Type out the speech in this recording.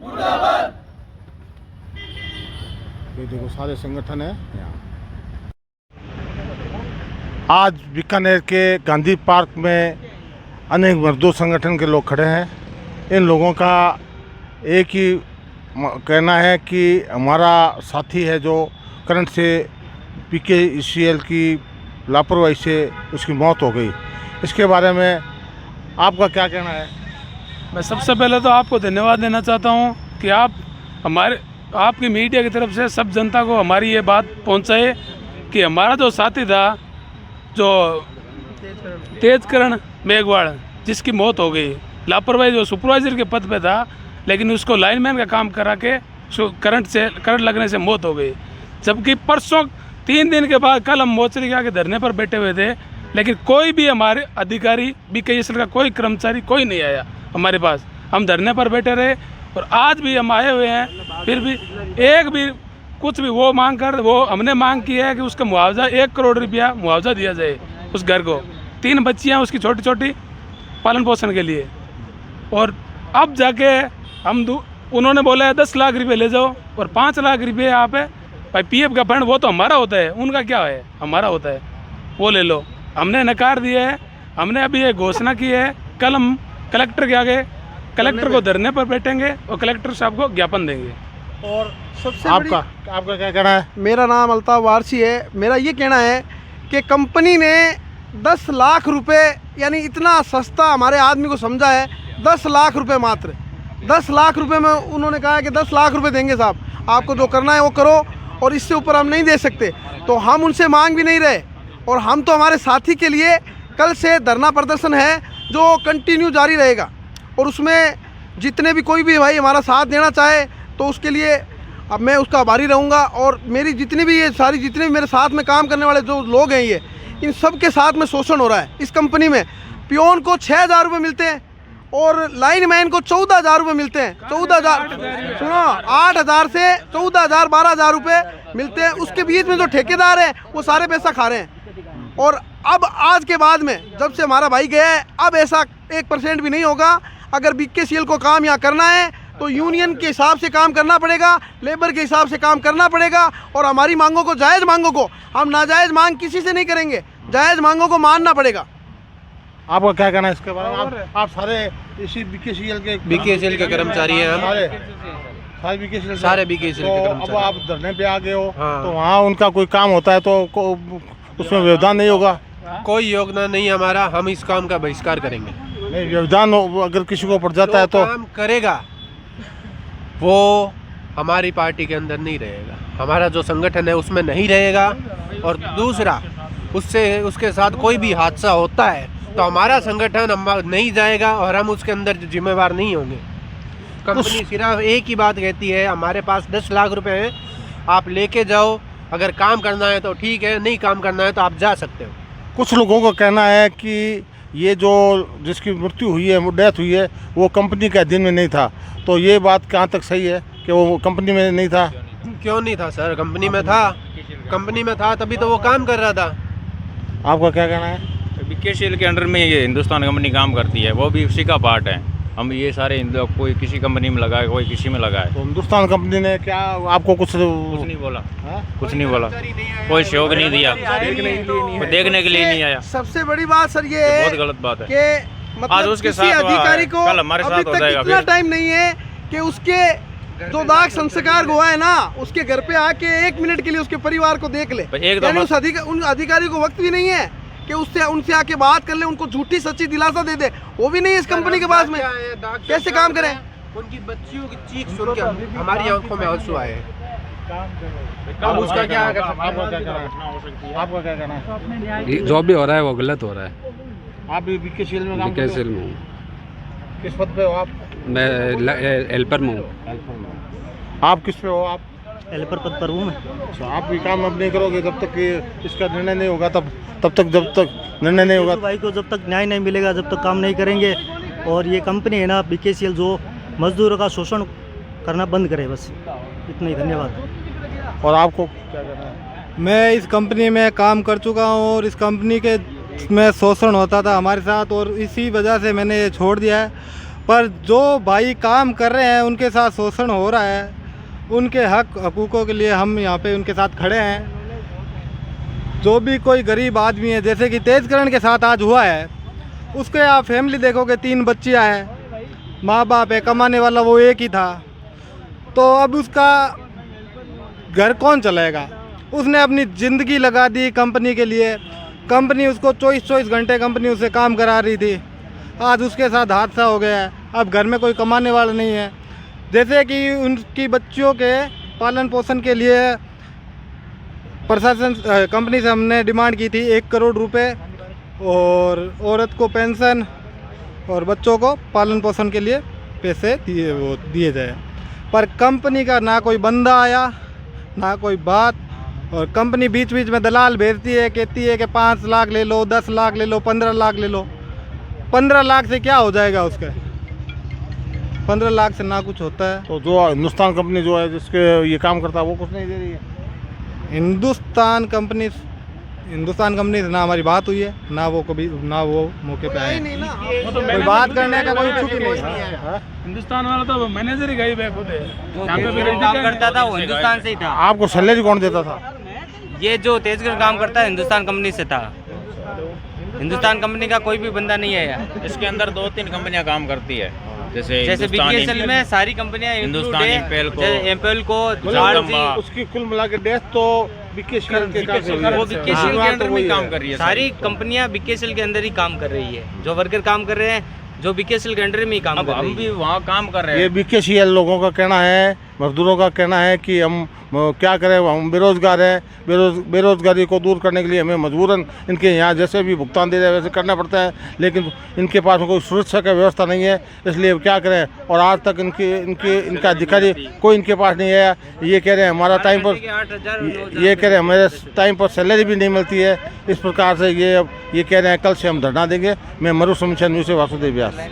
ये देखो सारे संगठन है यहाँ। आज बीकानेर के गांधी पार्क में अनेक मजदूर संगठन के लोग खड़े हैं। इन लोगों का एक ही कहना है कि हमारा साथी है जो करंट से बीकेसीएल की लापरवाही से उसकी मौत हो गई। इसके बारे में आपका क्या कहना है? मैं सबसे पहले तो आपको धन्यवाद देना चाहता हूं कि आपकी मीडिया की तरफ से सब जनता को हमारी ये बात पहुंचाए कि हमारा जो साथी था, जो तेजकरण मेघवाड़, जिसकी मौत हो गई, लापरवाही, जो सुपरवाइजर के पद पे था लेकिन उसको लाइनमैन का काम करा के करंट लगने से मौत हो गई। जबकि परसों 3 दिन के बाद कल हम मोर्चरी के आगे धरने पर बैठे हुए थे, लेकिन कोई भी हमारे अधिकारी, बीकेसीएल का कोई कर्मचारी कोई नहीं आया हमारे पास। हम धरने पर बैठे रहे और आज भी हम आए हुए हैं, फिर भी एक भी कुछ भी वो हमने मांग की है कि उसका मुआवजा 1 करोड़ रुपया मुआवजा दिया जाए उस घर को। 3 बच्चियाँ उसकी छोटी छोटी पालन पोषण के लिए। और अब जाके उन्होंने बोला है 10 लाख रुपये ले जाओ और 5 लाख रुपये आप भाई पीएफ का फंड वो तो हमारा होता है, उनका क्या है, हमारा होता है, वो ले लो। हमने नकार दिया है। हमने अभी ये घोषणा की है, कल हम कलेक्टर के आगे कलेक्टर को धरने पर बैठेंगे और कलेक्टर साहब को ज्ञापन देंगे। और सबसे आपका क्या कहना है? मेरा नाम अल्ताफ वारसी है। मेरा ये कहना है कि कंपनी ने 10 लाख रुपए, यानी इतना सस्ता हमारे आदमी को समझा है। 10 लाख रुपए, मात्र 10 लाख रुपए में उन्होंने कहा है कि 10 लाख रुपए देंगे साहब, आपको जो करना है वो करो और इससे ऊपर हम नहीं दे सकते। तो हम उनसे मांग भी नहीं रहे और हम तो हमारे साथी के लिए कल से धरना प्रदर्शन है जो कंटिन्यू जारी रहेगा। और उसमें जितने भी कोई भी भाई हमारा साथ देना चाहे तो उसके लिए अब मैं उसका आभारी रहूँगा। और मेरी जितनी भी जितने भी मेरे साथ में काम करने वाले जो लोग हैं, ये इन सब के साथ में शोषण हो रहा है। इस कंपनी में पियोन को 6,000 रुपये मिलते हैं और लाइनमैन को 14,000 रुपये मिलते हैं। 14,000 सुनो, 8,000 से 14,000 12,000 रुपये मिलते हैं। उसके बीच में जो ठेकेदार हैं वो सारे पैसा खा रहे हैं। और अब आज के बाद में जब से हमारा भाई गया है, अब ऐसा 1% भी नहीं होगा। अगर बीकेसीएल को काम यहाँ करना है तो यूनियन के हिसाब से काम करना पड़ेगा, लेबर के हिसाब से काम करना पड़ेगा। और हमारी मांगों को, जायज़ मांगों को, हम नाजायज़ मांग किसी से नहीं करेंगे, जायज़ मांगों को मानना पड़ेगा। आपका क्या कहना है इसके बारे में? आप सारे इसी बीकेसीएल के कर्मचारी हैं हम सारे बीकेसीएल के कर्मचारी। अब आप धरने पे आ गए हो, तो वहाँ उनका कोई काम होता है तो उसमें व्यवधान नहीं होगा? कोई योगदान नहीं हमारा, हम इस काम का बहिष्कार करेंगे। नहीं, व्यवधान अगर किसी को पड़ जाता है तो काम करेगा वो हमारी पार्टी के अंदर नहीं रहेगा, हमारा जो संगठन है उसमें नहीं रहेगा। और दूसरा, उसके साथ कोई भी हादसा होता है तो हमारा संगठन नहीं जाएगा और हम उसके अंदर जिम्मेवार नहीं होंगे। कंपनी सिर्फ एक ही बात कहती है, हमारे पास 10 लाख रुपए हैं, आप लेके जाओ, अगर काम करना है तो ठीक है, नहीं काम करना है तो आप जा सकते हो। कुछ लोगों का कहना है कि ये जो जिसकी मृत्यु हुई है, डेथ हुई है, वो कंपनी के अधीन में नहीं था। तो ये बात कहाँ तक सही है कि वो कंपनी में नहीं था? क्यों नहीं था सर, कंपनी में था। कंपनी में था तभी तो वो काम कर रहा था। आपका क्या कहना है? बीकेसीएल के अंडर में ये हिंदुस्तान कंपनी काम करती है, वो भी उसी का पार्ट है। हम ये सारे कोई किसी कंपनी में लगा है, कोई किसी में लगा है। तो हिंदुस्तान कंपनी ने क्या आपको कुछ नहीं बोला? कुछ नहीं बोला, कोई सहयोग नहीं दिया, कोई देखने के लिए नहीं आया। सबसे बड़ी बात सर ये है, बहुत गलत बात है कि मतलब आज उसके साथ अधिकारी को कल हमारे साथ हो जाएगा। इतना टाइम नहीं है कि उसके जो दाग संस्कार हुआ है ना, उसके घर पे आके 1 मिनट के लिए उसके परिवार को देख ले। यानी उन अधिकारी को वक्त भी नहीं है कि उनसे आके बात कर ले, उनको झूठी सच्ची दिलासा दे दे, वो भी नहीं है इस कंपनी के पास में। कैसे काम करें? उनकी बच्चियों की चीख सुन के हमारी आंखों में आंसू आए। अब उसका क्या? आपका क्या कहना है? जो भी हो रहा है वो गलत हो रहा है। आप भी बीकेसीएल में काम बीकेसीएल में हूँ। किस पद पे हो आप? मैं हेल्पर में हूँ। आप किस पे हो? आप हेल्पर पद पर हूँ मैं। अच्छा, आप भी काम अब नहीं करोगे जब तक कि इसका निर्णय नहीं होगा, जब तक निर्णय नहीं होगा भाई को जब तक न्याय नहीं मिलेगा, जब तक काम नहीं करेंगे। और ये कंपनी है ना बीकेसीएल, जो मजदूरों का शोषण करना बंद करे, बस इतना ही। धन्यवाद। और आपको क्या करना है? मैं इस कंपनी में काम कर चुका हूँ और इस कंपनी के में शोषण होता था हमारे साथ, और इसी वजह से मैंने ये छोड़ दिया है। पर जो भाई काम कर रहे हैं उनके साथ शोषण हो रहा है, उनके हकूक़ों के लिए हम यहाँ पे उनके साथ खड़े हैं। जो भी कोई गरीब आदमी है, जैसे कि तेजकरण के साथ आज हुआ है, उसके आप फैमिली देखोगे 3 बच्चियाँ हैं, माँ बाप है, कमाने वाला वो एक ही था, तो अब उसका घर कौन चलाएगा। उसने अपनी ज़िंदगी लगा दी कंपनी के लिए, कंपनी उसको 24 घंटे कंपनी उससे काम करा रही थी, आज उसके साथ हादसा हो गया है। अब घर में कोई कमाने वाला नहीं है। जैसे कि उनकी बच्चियों के पालन पोषण के लिए प्रशासन कंपनी से हमने डिमांड की थी 1 करोड़ रुपए, और औरत को पेंशन और बच्चों को पालन पोषण के लिए पैसे दिए जाए, पर कंपनी का ना कोई बंदा आया ना कोई बात। और कंपनी बीच बीच में दलाल भेजती है, कहती है कि 5 लाख ले लो, 10 लाख ले लो, 15 लाख ले लो। 15 लाख से क्या हो जाएगा उसके? 15 लाख से ना कुछ होता है। तो जो हिंदुस्तान कंपनी जो है जिसके ये काम करता है वो कुछ नहीं दे रही है। हिंदुस्तान कंपनी से ना हमारी बात हुई है, ना वो कभी, ना वो मौके पे आए। कोई बात करने का कोई इच्छुक ही नहीं है। हिंदुस्तान वाला तो मैनेजर ही गई है खुद है। यहाँ पे भी काम करता था वो हिंदुस्तान से ही था। आपको सैलरी कौन देता था? ये जो तेजगढ़ काम करता है हिंदुस्तान कंपनी से था। हिंदुस्तान कंपनी का कोई भी बंदा नहीं है यार। इसके अंदर 2-3 कंपनियां काम करती है, जैसे बीकेएसएल में सारी कंपनियां हिंदुस्तान एम्पेल को, उसकी कुल मिला के डेथ तो बीकेएसएल के अंदर में काम कर रही है। सारी कंपनियां बीकेएसएल के अंदर ही काम कर रही है। जो वर्कर काम कर रहे हैं जो बीकेएसएल के अंडर में ही काम कर रहे हैं। हम भी वहाँ काम कर रहे हैं। ये बीकेसीएल लोगों का कहना है, मजदूरों का कहना है कि हम क्या करें, हम बेरोजगार हैं, बेरोजगारी को दूर करने के लिए हमें मजबूरन इनके यहाँ जैसे भी भुगतान दे रहे हैं वैसे करना पड़ता है, लेकिन इनके पास कोई सुरक्षा का व्यवस्था नहीं है, इसलिए क्या करें। और आज तक इनका अधिकारी कोई इनके पास नहीं है। ये कह रहे हैं हमारा टाइम पर, ये कह रहे हैं हमारे टाइम पर सैलरी भी नहीं मिलती है। इस प्रकार से ये कह रहे हैं कल से हम धरना देंगे। मैं मरु समीक्षा न्यूज़ से वासुदेव व्यास।